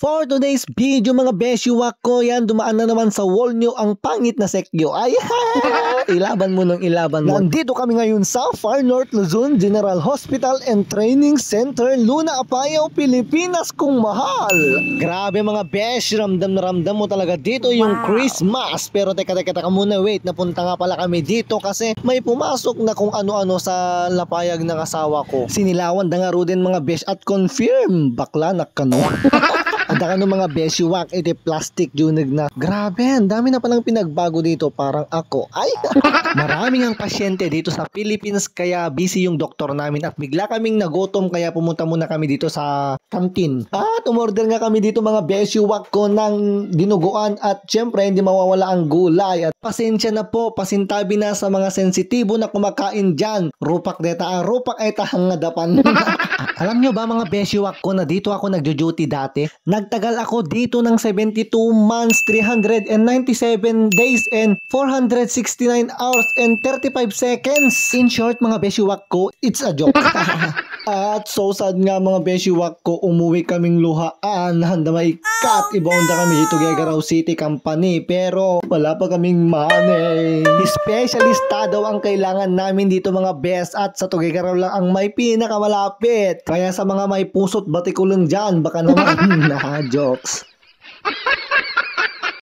For today's video mga beshiwak ko, yan dumaan na naman sa wall nyo ang pangit na sekyo. Ay, ilaban mo nung ilaban mo. Nandito kami ngayon sa Far North Luzon General Hospital and Training Center, Luna, Apayao, Pilipinas kung mahal. Grabe mga besh, ramdam na ramdam mo talaga dito yung Christmas. Pero teka muna, wait, napunta nga pala kami dito kasi may pumasok na kung ano-ano sa lapayag ng asawa ko. Sinilawan na nga ro din mga besh at confirm, bakla na kano. Ada ka ng mga beshiwak, ito plastic junag na. Grabe, ang dami na palang pinagbago dito, parang ako. Ay, maraming ang pasyente dito sa Philippines kaya busy yung doktor namin at bigla kaming nagutom kaya pumunta muna kami dito sa canteen. At umorder nga kami dito mga beshiwak ko ng dinuguan at syempre hindi mawawala ang gulay. At pasensya na po, pasintabi na sa mga sensitibo na kumakain dyan. Rupak deta, rupak ay tahangadapan. Alam nyo ba mga beshiwak ko na dito ako nagjo-duty dati? Nagtagal ako dito ng 72 months, 397 days and 469 hours and 35 seconds. In short mga beshiwak ko, it's a joke. At so sad nga mga beshiwak ko, umuwi kaming luhaan. Handa may cut, ibonda kami dito Gagaraw City Company. Pero wala pa kaming money. Specialista daw ang kailangan namin dito mga best at sa Tuguegarao lang ang may pinakamalapit. Kaya sa mga may puso't batikulong dyan, baka naman na jokes.